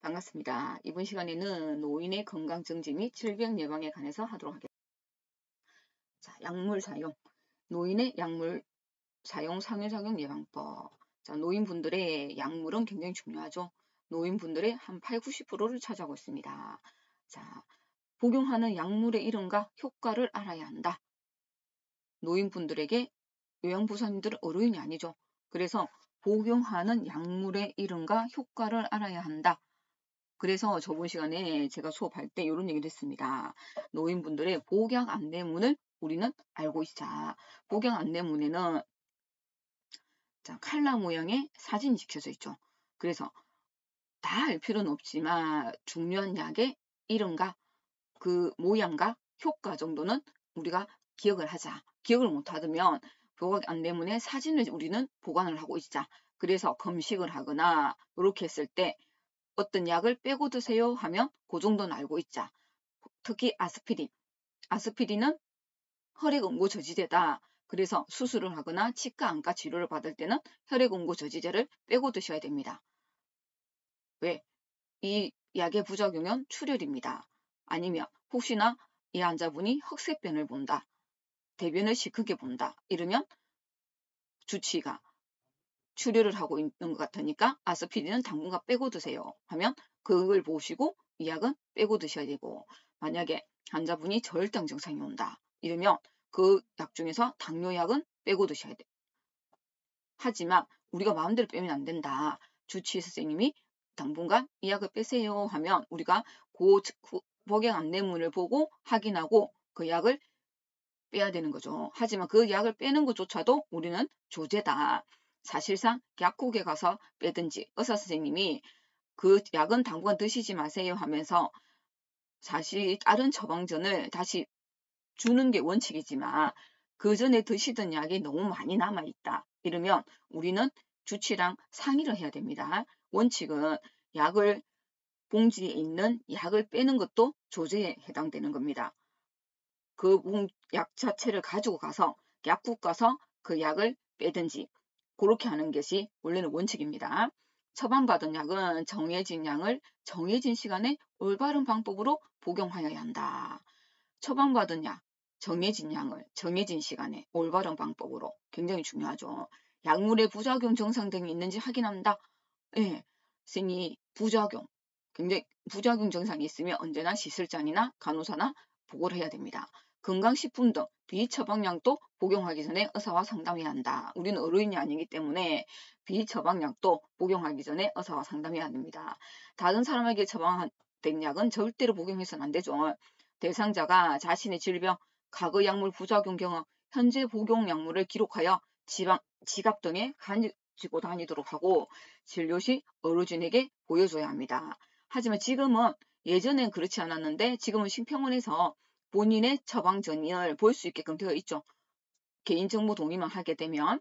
반갑습니다. 이번 시간에는 노인의 건강 증진 및 질병 예방에 관해서 하도록 하겠습니다. 자, 약물 사용. 노인의 약물 사용 상해작용 예방법. 자, 노인분들의 약물은 굉장히 중요하죠. 노인분들의 한 8, 90%를 차지하고 있습니다. 자, 복용하는 약물의 이름과 효과를 알아야 한다. 노인분들에게 요양보호사님들은 어른이 아니죠. 그래서 복용하는 약물의 이름과 효과를 알아야 한다. 그래서 저번 시간에 제가 수업할 때 이런 얘기를 했습니다. 노인분들의 복약 안내문을 우리는 알고 있자. 복약 안내문에는 칼라 모양의 사진이 찍혀져 있죠. 그래서 다 알 필요는 없지만 중요한 약의 이름과 그 모양과 효과 정도는 우리가 기억을 하자. 기억을 못하면 복약 안내문의 사진을 우리는 보관을 하고 있자. 그래서 검식을 하거나 이렇게 했을 때 어떤 약을 빼고 드세요 하면 그 정도는 알고 있자. 특히 아스피린. 아스피린은 혈액응고 저지제다. 그래서 수술을 하거나 치과 안과 치료를 받을 때는 혈액응고 저지제를 빼고 드셔야 됩니다. 왜? 이 약의 부작용은 출혈입니다. 아니면 혹시나 이 환자분이 흑색변을 본다. 대변을 시크게 본다. 이러면 주치의가 출혈을 하고 있는 것 같으니까 아스피린은 당분간 빼고 드세요 하면 그걸 보시고 이 약은 빼고 드셔야 되고, 만약에 환자분이 저혈당 증상이 온다 이러면 그 약 중에서 당뇨약은 빼고 드셔야 돼. 하지만 우리가 마음대로 빼면 안 된다. 주치의 선생님이 당분간 이 약을 빼세요 하면 우리가 그 복약 안내문을 보고 확인하고 그 약을 빼야 되는 거죠. 하지만 그 약을 빼는 것조차도 우리는 조제다. 사실상 약국에 가서 빼든지 의사 선생님이 그 약은 당분간 드시지 마세요 하면서 사실 다른 처방전을 다시 주는 게 원칙이지만 그 전에 드시던 약이 너무 많이 남아있다. 이러면 우리는 주치의랑 상의를 해야 됩니다. 원칙은 약을 봉지에 있는 약을 빼는 것도 조제에 해당되는 겁니다. 그 약 자체를 가지고 가서 약국 가서 그 약을 빼든지 그렇게 하는 것이 원래는 원칙입니다. 처방받은 약은 정해진 양을 정해진 시간에 올바른 방법으로 복용하여야 한다. 처방받은 약, 정해진 양을 정해진 시간에 올바른 방법으로 굉장히 중요하죠. 약물의 부작용 증상 등이 있는지 확인한다. 예, 선생님이 부작용, 굉장히 부작용 증상이 있으면 언제나 시술장이나 간호사나 보고를 해야 됩니다. 건강식품 등 비처방약도 복용하기 전에 의사와 상담해야 한다. 우리는 어른이 아니기 때문에 비처방약도 복용하기 전에 의사와 상담해야 합니다. 다른 사람에게 처방된 약은 절대로 복용해서는 안 되죠. 대상자가 자신의 질병, 과거 약물 부작용 경험, 현재 복용 약물을 기록하여 지갑 등에 가지고 다니도록 하고 진료 시 어르신에게 보여줘야 합니다. 하지만 지금은 예전엔 그렇지 않았는데 지금은 심평원에서 본인의 처방전을 볼 수 있게끔 되어 있죠. 개인정보 동의만 하게 되면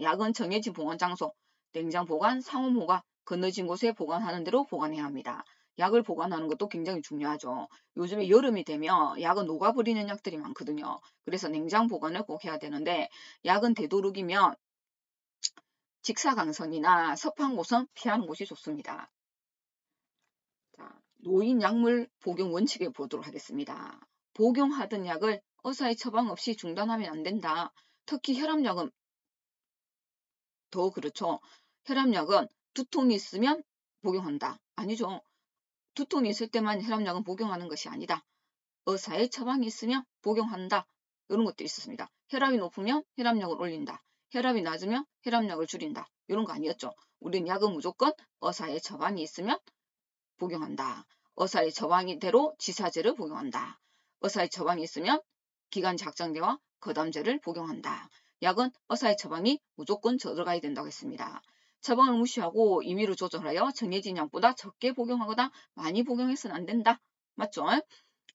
약은 정해진 보관 장소, 냉장 보관, 상온보관, 건너진 곳에 보관하는 대로 보관해야 합니다. 약을 보관하는 것도 굉장히 중요하죠. 요즘에 여름이 되면 약은 녹아버리는 약들이 많거든요. 그래서 냉장 보관을 꼭 해야 되는데 약은 되도록이면 직사광선이나 습한 곳은 피하는 것이 좋습니다. 노인 약물 복용 원칙에 보도록 하겠습니다. 복용하던 약을 의사의 처방 없이 중단하면 안 된다. 특히 혈압약은 더 그렇죠. 혈압약은 두통이 있으면 복용한다. 아니죠. 두통이 있을 때만 혈압약은 복용하는 것이 아니다. 의사의 처방이 있으면 복용한다. 이런 것도 있었습니다. 혈압이 높으면 혈압약을 올린다. 혈압이 낮으면 혈압약을 줄인다. 이런 거 아니었죠. 우리는 약은 무조건 의사의 처방이 있으면 복용한다. 의사의 처방대로 지사제를 복용한다. 의사의 처방이 있으면 기관 작장제와 거담제를 복용한다. 약은 의사의 처방이 무조건 들어가야 된다고 했습니다. 처방을 무시하고 임의로 조절하여 정해진 양보다 적게 복용하거나 많이 복용해서는 안 된다. 맞죠?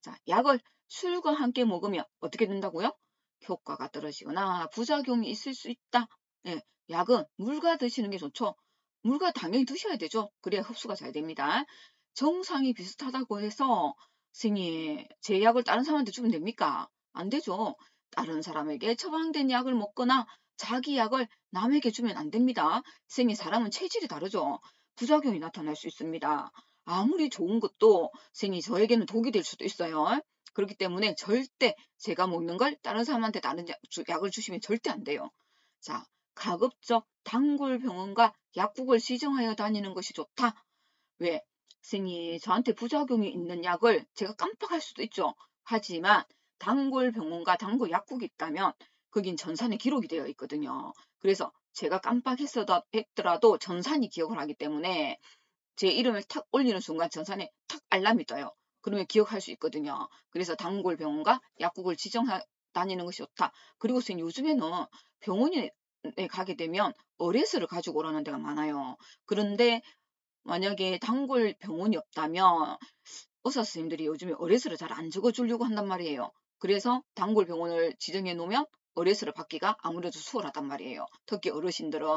자, 약을 술과 함께 먹으면 어떻게 된다고요? 효과가 떨어지거나 부작용이 있을 수 있다. 예, 약은 물과 드시는 게 좋죠. 물과 당연히 드셔야 되죠. 그래야 흡수가 잘 됩니다. 정상이 비슷하다고 해서 선생님, 제 약을 다른 사람한테 주면 됩니까? 안 되죠. 다른 사람에게 처방된 약을 먹거나 자기 약을 남에게 주면 안 됩니다. 선생님, 사람은 체질이 다르죠. 부작용이 나타날 수 있습니다. 아무리 좋은 것도 선생님 저에게는 독이 될 수도 있어요. 그렇기 때문에 절대 제가 먹는 걸 다른 사람한테 다른 약을 주시면 절대 안 돼요. 자, 가급적 단골 병원과 약국을 시정하여 다니는 것이 좋다. 왜? 선생님, 저한테 부작용이 있는 약을 제가 깜빡할 수도 있죠. 하지만 단골 병원과 단골 약국이 있다면 거긴 전산에 기록이 되어 있거든요. 그래서 제가 깜빡했더라도 전산이 기억을 하기 때문에 제 이름을 탁 올리는 순간 전산에 탁 알람이 떠요. 그러면 기억할 수 있거든요. 그래서 단골 병원과 약국을 지정하 다니는 것이 좋다. 그리고 선생님 요즘에는 병원에 가게 되면 의뢰서를 가지고 오라는 데가 많아요. 그런데 만약에 단골 병원이 없다면 의사 선생님들이 요즘에 의뢰서를 잘 안 적어주려고 한단 말이에요. 그래서 단골 병원을 지정해 놓으면 의뢰서를 받기가 아무래도 수월하단 말이에요. 특히 어르신들은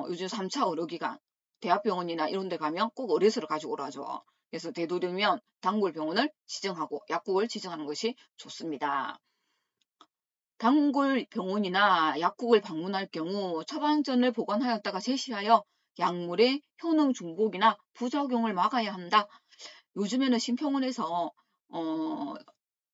요즘 3차 의료기관, 대학병원이나 이런 데 가면 꼭 의뢰서를 가지고 오라죠. 그래서 되도록이면 단골 병원을 지정하고 약국을 지정하는 것이 좋습니다. 단골 병원이나 약국을 방문할 경우 처방전을 보관하였다가 제시하여 약물의 효능 중복이나 부작용을 막아야 한다. 요즘에는 심평원에서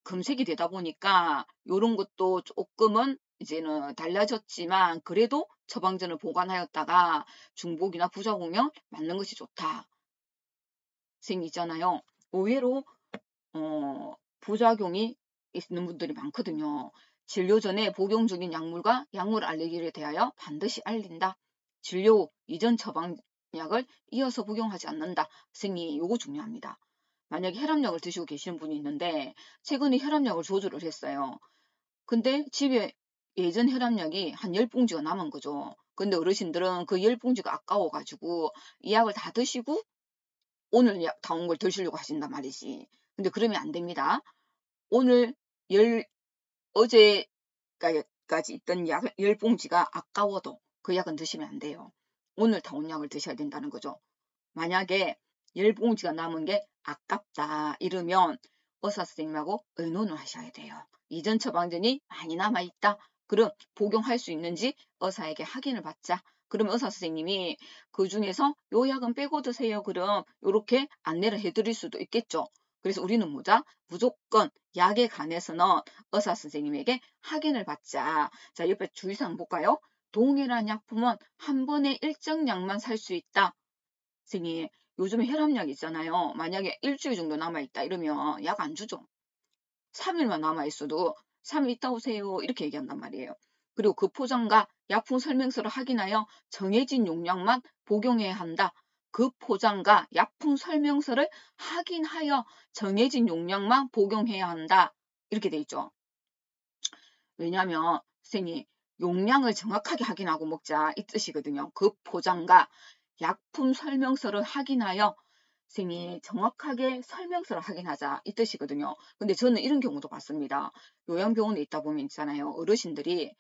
검색이 되다 보니까 이런 것도 조금은 이제는 달라졌지만 그래도 처방전을 보관하였다가 중복이나 부작용을 막는 것이 좋다. 선생님 있잖아요. 의외로 부작용이 있는 분들이 많거든요. 진료 전에 복용 중인 약물과 약물 알레르기에 대하여 반드시 알린다. 진료 후 이전 처방약을 이어서 복용하지 않는다. 선생님 요거 중요합니다. 만약에 혈압약을 드시고 계시는 분이 있는데 최근에 혈압약을 조절을 했어요. 근데 집에 예전 혈압약이 한 10봉지가 남은 거죠. 근데 어르신들은 그 10봉지가 아까워가지고 이 약을 다 드시고 오늘 약 다 온 걸 드시려고 하신단 말이지. 근데 그러면 안 됩니다. 오늘 어제까지 있던 약 10봉지가 아까워도 그 약은 드시면 안 돼요. 오늘 다 온 약을 드셔야 된다는 거죠. 만약에 10봉지가 남은 게 아깝다 이러면 의사 선생님하고 의논을 하셔야 돼요. 이전 처방전이 많이 남아있다. 그럼 복용할 수 있는지 의사에게 확인을 받자. 그러면 의사 선생님이 그 중에서 요 약은 빼고 드세요. 그럼 이렇게 안내를 해드릴 수도 있겠죠. 그래서 우리는 뭐자? 무조건 약에 관해서는 의사 선생님에게 확인을 받자. 자, 옆에 주의사항 볼까요? 동일한 약품은 한 번에 일정 약만 살 수 있다. 선생님, 요즘에 혈압약 있잖아요. 만약에 일주일 정도 남아있다 이러면 약 안 주죠. 3일만 남아있어도 3일 있다 오세요. 이렇게 얘기한단 말이에요. 그리고 그 포장과 약품 설명서를 확인하여 정해진 용량만 복용해야 한다. 그 포장과 약품 설명서를 확인하여 정해진 용량만 복용해야 한다. 이렇게 돼 있죠. 왜냐하면 선생님 용량을 정확하게 확인하고 먹자 이 뜻이거든요. 그 포장과 약품 설명서를 확인하여 선생님 정확하게 설명서를 확인하자 이 뜻이거든요. 근데 저는 이런 경우도 봤습니다. 요양병원에 있다 보면 있잖아요. 어르신들이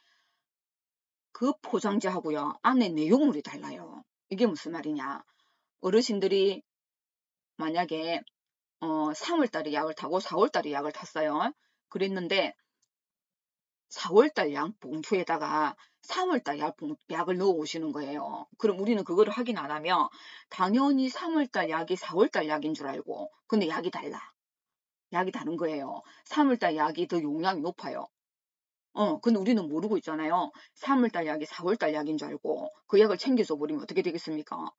그 포장지하고요. 안에 내용물이 달라요. 이게 무슨 말이냐. 어르신들이 만약에 3월달에 약을 타고 4월달에 약을 탔어요. 그랬는데 4월달 약 봉투에다가 3월달 약을 넣어 오시는 거예요. 그럼 우리는 그거를 확인 안 하면 당연히 3월달 약이 4월달 약인 줄 알고 근데 약이 달라. 약이 다른 거예요. 3월달 약이 더 용량이 높아요. 근데 우리는 모르고 있잖아요. 3월달 약이 4월달 약인 줄 알고 그 약을 챙겨줘 버리면 어떻게 되겠습니까?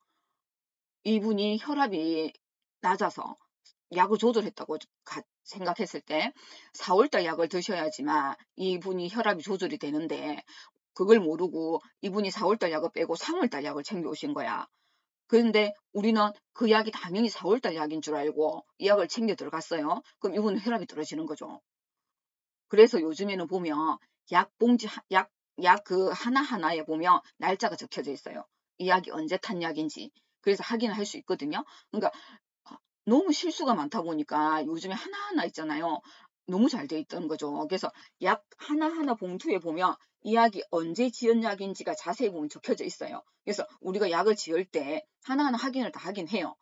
이분이 혈압이 낮아서 약을 조절했다고 생각했을 때 4월달 약을 드셔야지만 이분이 혈압이 조절이 되는데 그걸 모르고 이분이 4월달 약을 빼고 3월달 약을 챙겨 오신 거야. 그런데 우리는 그 약이 당연히 4월달 약인 줄 알고 이 약을 챙겨 들어갔어요. 그럼 이분은 혈압이 떨어지는 거죠. 그래서 요즘에는 보면 약 그 하나하나에 보면 날짜가 적혀져 있어요. 이 약이 언제 탄 약인지. 그래서 확인을 할 수 있거든요. 그러니까 너무 실수가 많다 보니까 요즘에 하나하나 있잖아요. 너무 잘 돼 있던 거죠. 그래서 약 하나하나 봉투에 보면 이 약이 언제 지은 약인지가 자세히 보면 적혀져 있어요. 그래서 우리가 약을 지을 때 하나하나 확인을 다 하긴 해요.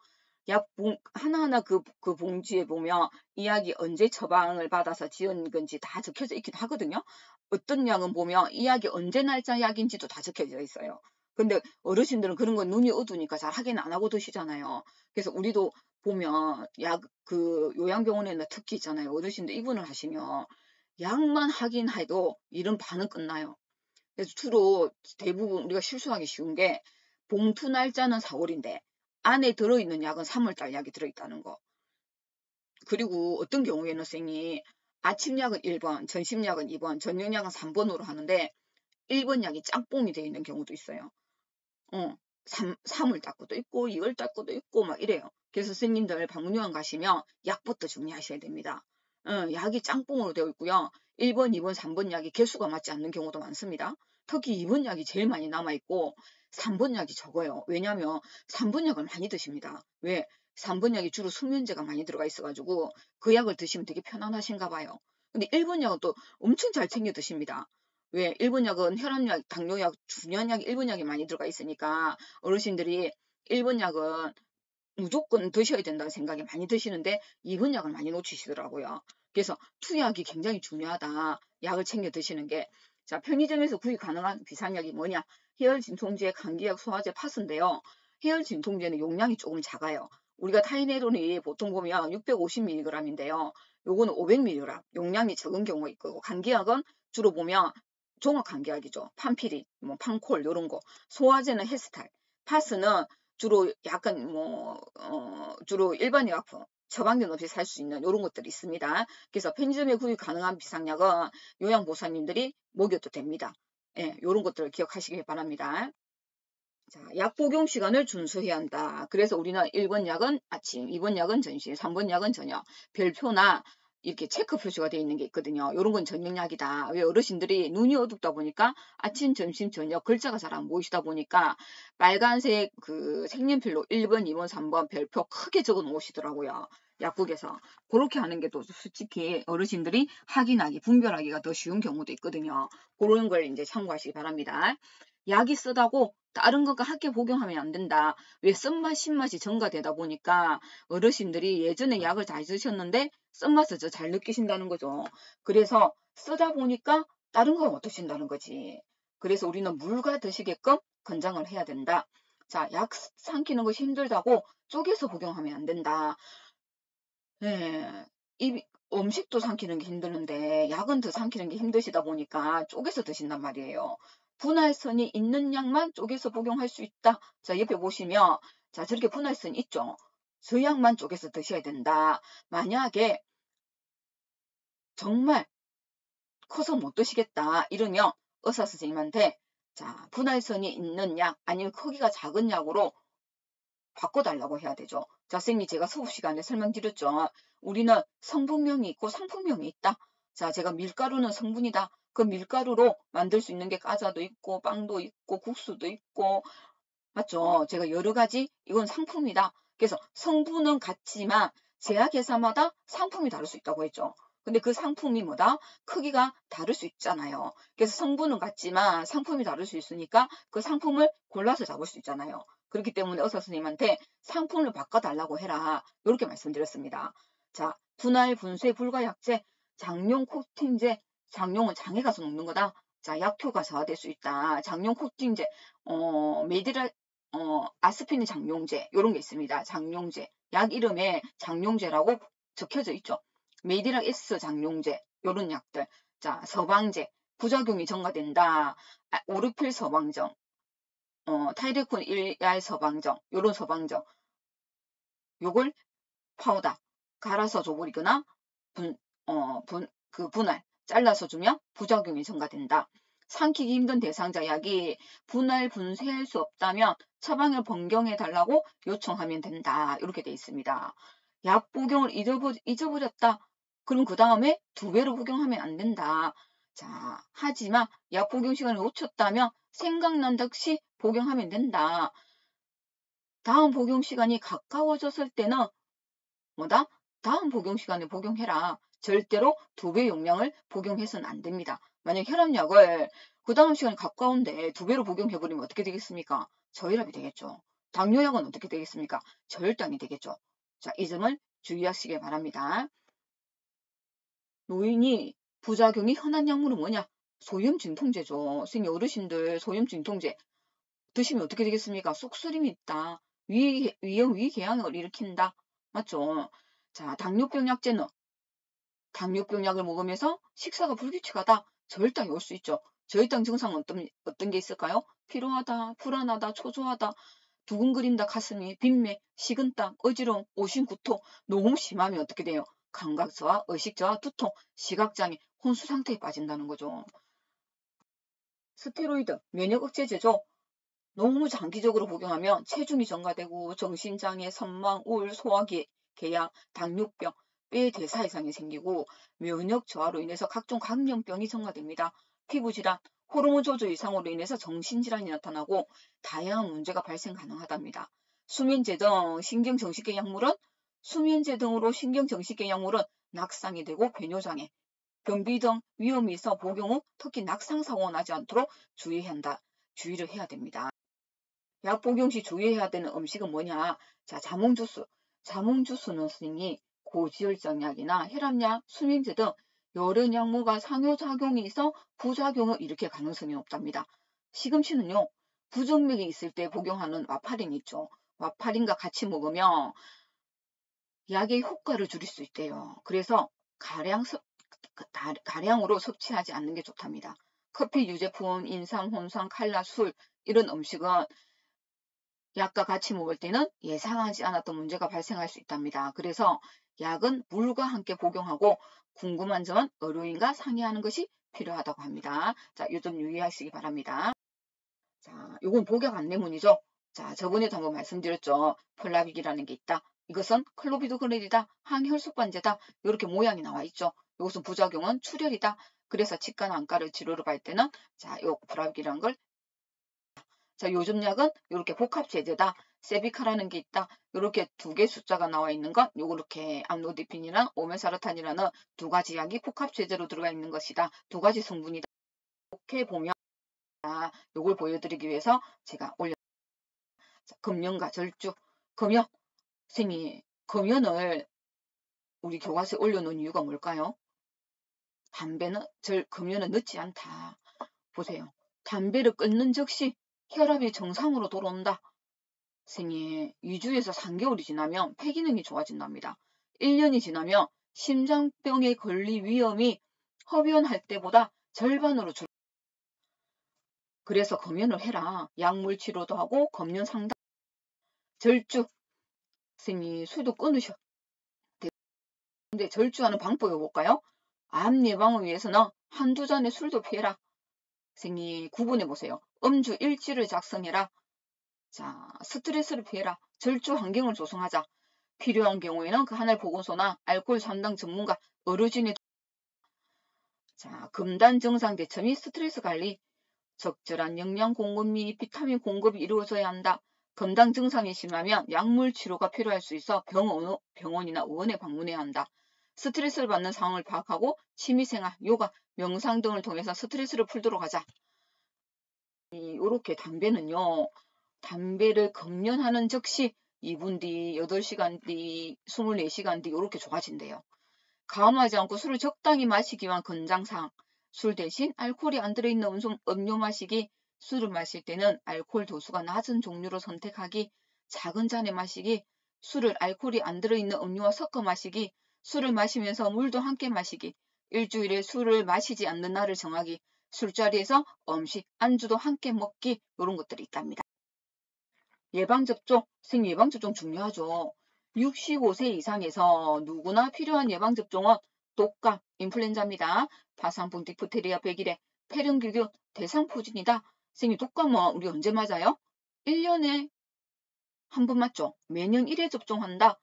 하나하나 그 봉지에 보면 이 약이 언제 처방을 받아서 지은 건지 다 적혀져 있기도 하거든요. 어떤 약은 보면 이 약이 언제 날짜 약인지도 다 적혀져 있어요. 근데 어르신들은 그런 건 눈이 어두우니까 잘 확인 안 하고 드시잖아요. 그래서 우리도 보면 요양병원에는 특히 있잖아요. 어르신들 입원을 하시면 약만 확인해도 이런 반은 끝나요. 그래서 주로 대부분 우리가 실수하기 쉬운 게 봉투 날짜는 4월인데 안에 들어있는 약은 3월달 약이 들어있다는 거. 그리고 어떤 경우에는 쌤이 아침 약은 1번, 점심 약은 2번, 저녁 약은 3번으로 하는데 1번 약이 짝뽕이 되어 있는 경우도 있어요. 3월 달 것도 있고 2월 달 것도 있고 막 이래요. 그래서 선생님들 방문요원 가시면 약부터 정리하셔야 됩니다. 약이 짬뽕으로 되어 있고요. 1번, 2번, 3번 약이 개수가 맞지 않는 경우도 많습니다. 특히 2번 약이 제일 많이 남아있고 3번 약이 적어요. 왜냐하면 3번 약을 많이 드십니다. 왜? 3번 약이 주로 숙면제가 많이 들어가 있어가지고 그 약을 드시면 되게 편안하신가 봐요. 근데 1번 약은 또 엄청 잘 챙겨 드십니다. 왜? 1번 약은 혈압약, 당뇨약, 중요한 약이 1번 약이 많이 들어가 있으니까 어르신들이 1번 약은 무조건 드셔야 된다는 생각에 많이 드시는데 2번 약을 많이 놓치시더라고요. 그래서 투약이 굉장히 중요하다. 약을 챙겨 드시는 게. 자, 편의점에서 구입 가능한 비상약이 뭐냐? 해열 진통제, 감기약, 소화제, 파스인데요. 해열 진통제는 용량이 조금 작아요. 우리가 타이레놀이 보통 보면 650mg인데요. 요거는 500mg, 용량이 적은 경우가 있고, 감기약은 주로 보면 종합 감기약이죠. 판피린, 뭐 판콜 요런 거. 소화제는 헤스탈. 파스는 주로 약간 주로 일반 의약품 처방전 없이 살 수 있는 이런 것들이 있습니다. 그래서 편의점에 구입 가능한 비상약은 요양보호사님들이 먹여도 됩니다. 예, 이런 것들을 기억하시기 바랍니다. 자, 약 복용 시간을 준수해야 한다. 그래서 우리는 1번 약은 아침, 2번 약은 점심, 3번 약은 저녁. 별표나 이렇게 체크 표시가 되어 있는 게 있거든요. 이런 건 저녁약이다. 왜 어르신들이 눈이 어둡다 보니까 아침, 점심, 저녁 글자가 잘 안 보이시다 보니까 빨간색 그 색연필로 1번, 2번, 3번 별표 크게 적어 놓으시더라고요. 약국에서. 그렇게 하는 게 또 솔직히 어르신들이 확인하기, 분별하기가 더 쉬운 경우도 있거든요. 그런 걸 이제 참고하시기 바랍니다. 약이 쓰다고 다른 것과 함께 복용하면 안 된다. 왜 쓴맛, 신맛이 전가되다 보니까 어르신들이 예전에 약을 잘 드셨는데 쓴맛을 더 잘 느끼신다는 거죠. 그래서 쓰다 보니까 다른 건 못 드신다는 거지. 그래서 우리는 물과 드시게끔 권장을 해야 된다. 자, 약 삼키는 것이 힘들다고 쪼개서 복용하면 안 된다. 네, 음식도 삼키는 게 힘드는데 약은 더 삼키는 게 힘드시다 보니까 쪼개서 드신단 말이에요. 분할선이 있는 약만 쪼개서 복용할 수 있다. 자, 옆에 보시면 자, 저렇게 분할선 있죠. 저 약만 쪼개서 드셔야 된다. 만약에 정말 커서 못 드시겠다 이러면 의사 선생님한테 자, 분할선이 있는 약 아니면 크기가 작은 약으로 바꿔달라고 해야 되죠. 자, 선생님이 제가 수업 시간에 설명드렸죠. 우리는 성분명이 있고 상품명이 있다. 자, 제가 밀가루는 성분이다. 그 밀가루로 만들 수 있는 게 과자도 있고 빵도 있고 국수도 있고 맞죠? 제가 여러 가지 이건 상품이다. 그래서 성분은 같지만 제약회사마다 상품이 다를 수 있다고 했죠. 근데 그 상품이 뭐다? 크기가 다를 수 있잖아요. 그래서 성분은 같지만 상품이 다를 수 있으니까 그 상품을 골라서 잡을 수 있잖아요. 그렇기 때문에 의사 선생님한테 상품을 바꿔달라고 해라. 이렇게 말씀드렸습니다. 자, 분할, 분쇄, 불가약제, 장용 코팅제, 장용은 장에 가서 먹는 거다. 자, 약효가 저하될 수 있다. 장용 코팅제, 메디라 아스피린 장용제 이런 게 있습니다. 장용제. 약 이름에 장용제라고 적혀져 있죠. 메디락 S 장용제 이런 약들. 자, 서방제. 부작용이 증가된다. 오르필 서방정. 타이레콘 1알 서방정. 이런 서방정. 요걸 파우더 갈아서 줘버리거나 분할 잘라서 주면 부작용이 증가된다. 삼키기 힘든 대상자 약이 분할 분쇄할 수 없다면 처방을 변경해 달라고 요청하면 된다. 이렇게 돼 있습니다. 약 복용을 잊어버렸다. 그럼 그 다음에 2배로 복용하면 안 된다. 자, 하지만 약 복용 시간을 놓쳤다면 생각난 듯이 복용하면 된다. 다음 복용 시간이 가까워졌을 때는 뭐다? 다음 복용 시간에 복용해라. 절대로 2배 용량을 복용해서는 안 됩니다. 만약 혈압약을 그 다음 시간이 가까운데 2배로 복용해버리면 어떻게 되겠습니까? 저혈압이 되겠죠. 당뇨약은 어떻게 되겠습니까? 저혈당이 되겠죠. 자, 이 점을 주의하시기 바랍니다. 노인이 부작용이 흔한 약물은 뭐냐? 소염 진통제죠. 선생님 어르신들 소염 진통제 드시면 어떻게 되겠습니까? 쏙쓰림이 있다. 위험, 위궤양을 일으킨다. 맞죠? 자, 당뇨병 약제는 당뇨병 약을 먹으면서 식사가 불규칙하다. 저혈당이 올 수 있죠. 저혈당 증상은 어떤 게 있을까요? 피로하다, 불안하다, 초조하다, 두근거린다, 가슴이, 빈매, 식은땀, 어지러움, 오심, 구토. 너무 심하면 어떻게 돼요? 감각저하, 의식저하, 두통, 시각장애, 혼수 상태에 빠진다는 거죠. 스테로이드, 면역 억제제죠. 너무 장기적으로 복용하면 체중이 증가되고 정신장애, 선망, 우울, 소화기, 궤양, 당뇨병, 뼈 대사 이상이 생기고 면역 저하로 인해서 각종 감염병이 증가됩니다. 피부질환, 호르몬 조절 이상으로 인해서 정신질환이 나타나고 다양한 문제가 발생 가능하답니다. 수면제 등 신경정신계 약물은 낙상이 되고 배뇨장애, 변비 등 위험이 있어 복용 후 특히 낙상 사고가 나지 않도록 주의를 해야 됩니다. 약 복용 시 주의해야 되는 음식은 뭐냐? 자, 자몽주스. 자몽주스는 선생님이 고지혈증약이나 혈압약, 수면제 등 여러 약물과 상호작용이 있어 부작용을 일으킬 가능성이 높답니다. 시금치는요, 부정맥이 있을 때 복용하는 와파린 있죠. 와파린과 같이 먹으면 약의 효과를 줄일 수 있대요. 그래서 가량으로 섭취하지 않는 게 좋답니다. 커피, 유제품, 인상, 혼상, 칼라, 술 이런 음식은 약과 같이 먹을 때는 예상하지 않았던 문제가 발생할 수 있답니다. 그래서 약은 물과 함께 복용하고 궁금한 점은 의료인과 상의하는 것이 필요하다고 합니다. 자, 요 점 유의하시기 바랍니다. 자, 요건 복약 안내문이죠. 자, 저번에도 한번 말씀드렸죠. 폴라빅이라는 게 있다. 이것은 클로비도그렐이다. 항혈소반제다. 이렇게 모양이 나와 있죠. 이것은 부작용은 출혈이다. 그래서 치과나 안과를 치료를 받을 때는 자, 요 폴라빅이라는 걸 자, 요즘 약은 이렇게 복합제제다. 세비카라는 게 있다. 이렇게 두 개 숫자가 나와 있는 건 요렇게 암로디핀이랑 오메사르탄이라는 두 가지 약이 복합제제로 들어가 있는 것이다. 두 가지 성분이다. 이렇게 보면 요걸 보여드리기 위해서 제가 금연과 절주. 금연을 우리 교과서에 올려놓은 이유가 뭘까요? 금연은 늦지 않다. 보세요. 담배를 끊는 즉시 혈압이 정상으로 돌아온다. 2주에서 3개월이 지나면 폐기능이 좋아진답니다. 1년이 지나면 심장병에 걸릴 위험이 흡연할 때보다 절반으로 줄어든다. 그래서 금연을 해라. 약물 치료도 하고 금연 상담. 절주. 술도 끊으셔. 근데 절주하는 방법이 뭘까요? 암 예방을 위해서는 한두 잔의 술도 피해라. 구분해 보세요. 음주 일지를 작성해라. 자, 스트레스를 피해라. 절주 환경을 조성하자. 필요한 경우에는 그 하나의 보건소나 알코올 담당 전문가, 의료진의 자, 금단 증상 대처 및 스트레스 관리. 적절한 영양 공급 및 비타민 공급이 이루어져야 한다. 금단 증상이 심하면 약물 치료가 필요할 수 있어 병원이나 의원에 방문해야 한다. 스트레스를 받는 상황을 파악하고 취미생활, 요가, 명상 등을 통해서 스트레스를 풀도록 하자. 이렇게 담배를 금연하는 즉시 2분 뒤, 8시간 뒤, 24시간 뒤 이렇게 좋아진대요. 가음하지 않고 술을 적당히 마시기 위한 권장사항. 술 대신 알코올이 안 들어있는 음료 마시기. 술을 마실 때는 알코올 도수가 낮은 종류로 선택하기. 작은 잔에 마시기. 술을 알코올이 안 들어있는 음료와 섞어 마시기. 술을 마시면서 물도 함께 마시기. 일주일에 술을 마시지 않는 날을 정하기. 술자리에서 음식, 안주도 함께 먹기. 이런 것들이 있답니다. 예방접종, 예방접종 중요하죠. 65세 이상에서 누구나 필요한 예방접종은 독감, 인플루엔자입니다. 파상풍, 디프테리아, 백일해, 폐렴규균, 대상포진이다. 독감은 우리 언제 맞아요? 1년에 한 번 맞죠? 매년 1회 접종한다.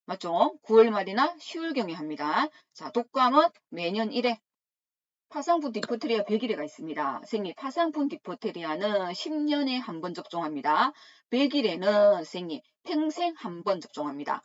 맞죠? 9월 말이나 10월경에 합니다. 자, 독감은 매년 1회. 파상풍 디프테리아 100일에가 있습니다. 파상풍 디프테리아는 10년에 한 번 접종합니다. 100일에는 평생 한 번 접종합니다.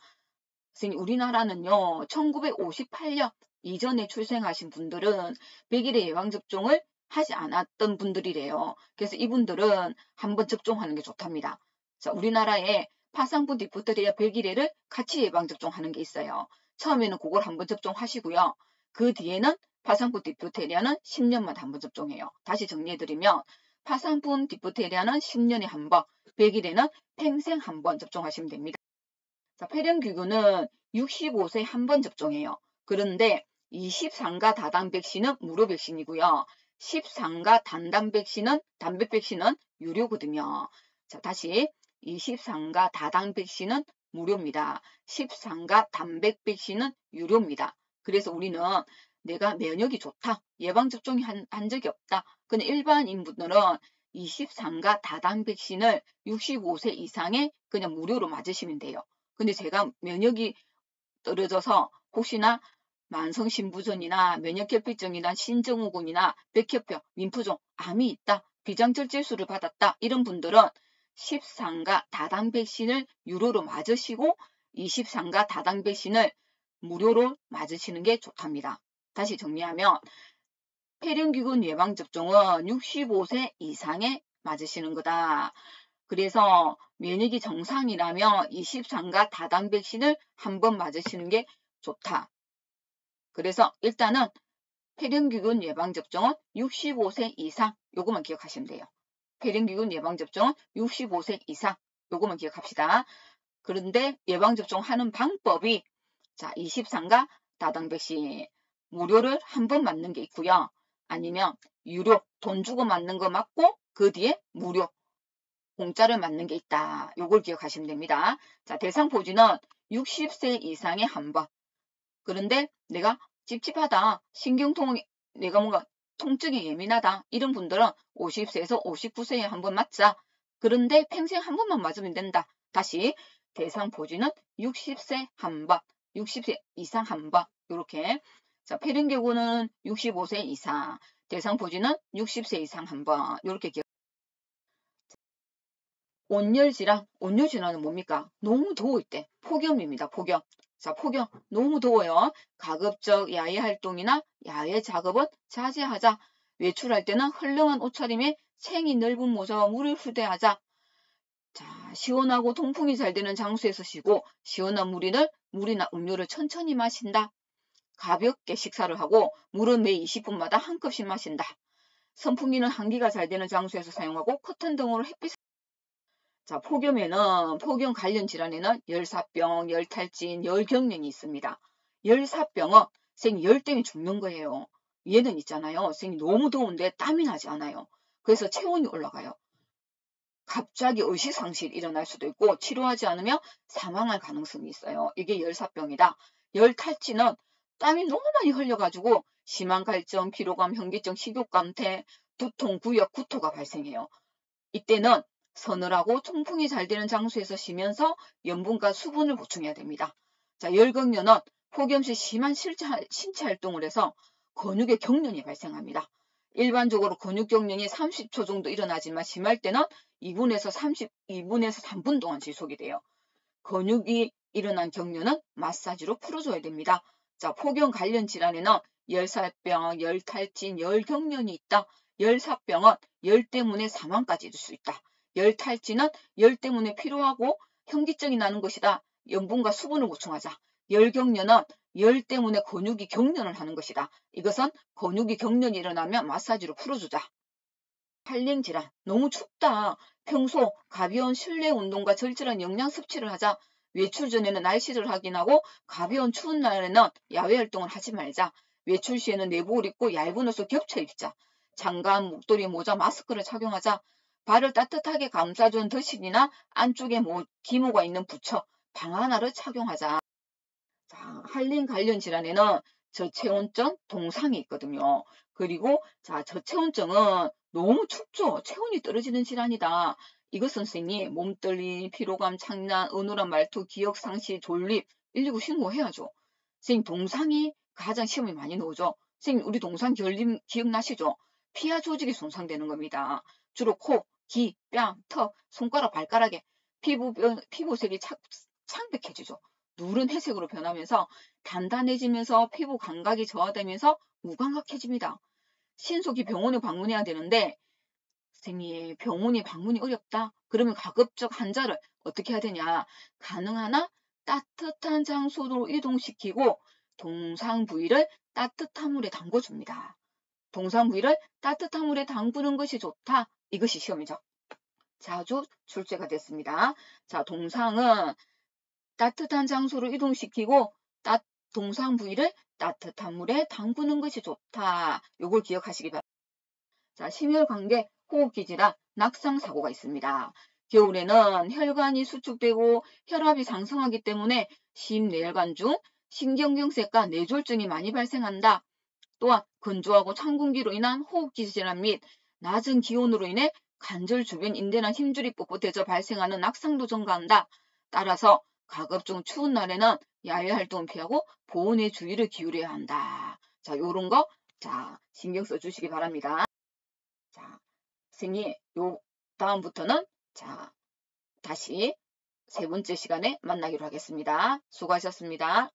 우리나라는요, 1958년 이전에 출생하신 분들은 100일의 예방접종을 하지 않았던 분들이래요. 그래서 이분들은 한 번 접종하는 게 좋답니다. 자, 우리나라에 파상풍 디프테리아 100일에를 같이 예방접종하는 게 있어요. 처음에는 그걸 한 번 접종하시고요. 그 뒤에는 파상풍 디프테리아는 10년마다 한 번 접종해요. 다시 정리해드리면 파상풍 디프테리아는 10년에 한 번, 백일에는 평생 한 번 접종하시면 됩니다. 자, 폐렴규균은 65세 한 번 접종해요. 그런데 23가 다당 백신은 무료 백신이고요. 13가 단단 백신은 단백 백신은 유료거든요. 자, 다시 23가 다당 백신은 무료입니다. 13가 단백 백신은 유료입니다. 그래서 우리는 내가 면역이 좋다, 예방접종이 한 적이 없다. 근데 일반인분들은 23가 다당 백신을 65세 이상에 그냥 무료로 맞으시면 돼요. 근데 제가 면역이 떨어져서 혹시나 만성신부전이나 면역결핍증이나 신증후군이나 백혈병, 림프종, 암이 있다, 비장절제술을 받았다 이런 분들은 13가 다당 백신을 유료로 맞으시고 23가 다당 백신을 무료로 맞으시는 게 좋답니다. 다시 정리하면 폐렴규균 예방접종은 65세 이상에 맞으시는 거다. 그래서 면역이 정상이라면 23가 다당 백신을 한 번 맞으시는 게 좋다. 그래서 일단은 폐렴규균 예방접종은 65세 이상, 요거만 기억하시면 돼요. 폐렴규균 예방접종은 65세 이상, 요거만 기억합시다. 그런데 예방접종하는 방법이 자 23가 다당 백신 무료를 한 번 맞는 게 있고요. 아니면 유료 돈 주고 맞는 거 맞고 그 뒤에 무료 공짜를 맞는 게 있다. 요걸 기억하시면 됩니다. 자, 대상 포진은 60세 이상의 한 번. 그런데 내가 찝찝하다, 신경통이 내가 뭔가 통증에 예민하다 이런 분들은 50세에서 59세에 한 번 맞자. 그런데 평생 한 번만 맞으면 된다. 다시 대상 포진은 60세 한 번, 60세 이상 한 번. 이렇게. 자, 폐렴교구는 65세 이상, 대상 포진은 60세 이상 한 번. 이렇게 기억. 온열질환, 온열질환은 뭡니까? 너무 더울 때, 폭염입니다. 폭염. 자, 폭염. 너무 더워요. 가급적 야외 활동이나 야외 작업은 자제하자. 외출할 때는 헐렁한 옷차림에 챙이 넓은 모자와 물을 휴대하자. 자, 시원하고 통풍이 잘 되는 장소에서 쉬고 시원한 물이나 음료를 천천히 마신다. 가볍게 식사를 하고 물은 매 20분마다 한 컵씩 마신다. 선풍기는 한기가 잘 되는 장소에서 사용하고 커튼 등으로 햇빛. 자, 폭염 관련 질환에는 열사병, 열탈진, 열경련이 있습니다. 열사병은 선생님 열 때문에 죽는 거예요. 얘는 있잖아요. 선생님 너무 더운데 땀이 나지 않아요. 그래서 체온이 올라가요. 갑자기 의식상실이 일어날 수도 있고 치료하지 않으면 사망할 가능성이 있어요. 이게 열사병이다. 열탈진은 땀이 너무 많이 흘려가지고 심한 갈증, 피로감, 현기증, 식욕감, 두통, 구역, 구토가 발생해요. 이때는 서늘하고 통풍이 잘 되는 장소에서 쉬면서 염분과 수분을 보충해야 됩니다. 자, 열경련은 폭염 시 심한 신체 활동을 해서 근육의 경련이 발생합니다. 일반적으로 근육 경련이 30초 정도 일어나지만 심할 때는 2분에서 3분 동안 지속이 돼요. 근육이 일어난 경련은 마사지로 풀어줘야 됩니다. 자, 폭염 관련 질환에는 열사병, 열탈진, 열경련이 있다. 열사병은 열 때문에 사망까지 이를 수 있다. 열탈진은 열 때문에 피로하고 현기증이 나는 것이다. 염분과 수분을 보충하자. 열경련은 열 때문에 근육이 경련을 하는 것이다. 이것은 근육이 경련이 일어나면 마사지로 풀어주자. 한랭질환, 너무 춥다. 평소 가벼운 실내 운동과 절절한 영양 섭취를 하자. 외출 전에는 날씨를 확인하고 가벼운 추운 날에는 야외 활동을 하지 말자. 외출 시에는 내복을 입고 얇은 옷을 겹쳐 입자. 장갑, 목도리, 모자, 마스크를 착용하자. 발을 따뜻하게 감싸준 더신이나 안쪽에 기모가 있는 부처, 방아나를 착용하자. 자, 한랭 관련 질환에는 저체온증, 동상이 있거든요. 그리고 자, 저체온증은 너무 춥죠. 체온이 떨어지는 질환이다. 이것 선생님 몸떨림, 피로감, 창난, 어눌한 말투, 기억상실, 졸립 119 신고해야죠. 선생님 동상이 가장 시험에 많이 나오죠. 선생님 우리 동상 결림 기억나시죠? 피하 조직이 손상되는 겁니다. 주로 코, 귀, 뺨, 턱, 손가락, 발가락에 피부색이 창백해지죠. 누런 회색으로 변하면서 단단해지면서 피부 감각이 저하되면서 무감각해집니다. 신속히 병원에 방문해야 되는데 선생님 병원에 방문이 어렵다. 그러면 가급적 환자를 어떻게 해야 되냐. 가능하나 따뜻한 장소로 이동시키고 동상 부위를 따뜻한 물에 담궈줍니다. 동상 부위를 따뜻한 물에 담그는 것이 좋다. 이것이 시험이죠. 자주 출제가 됐습니다. 자, 동상은 따뜻한 장소로 이동시키고 동상 부위를 따뜻한 물에 담그는 것이 좋다. 요걸 기억하시기 바랍니다. 자, 심혈관계 호흡기질환 낙상 사고가 있습니다. 겨울에는 혈관이 수축되고 혈압이 상승하기 때문에 심뇌혈관 중 신경경색과 뇌졸중이 많이 발생한다. 또한 건조하고 찬 공기로 인한 호흡기 질환 및 낮은 기온으로 인해 관절 주변 인대나 힘줄이 뻣뻣해져 발생하는 낙상도 증가한다. 따라서 가급적 추운 날에는 야외 활동을 피하고 보온에 주의를 기울여야 한다. 자, 요런 거, 자, 신경 써 주시기 바랍니다. 자, 선생님, 다음부터는, 자, 다시 세 번째 시간에 만나기로 하겠습니다. 수고하셨습니다.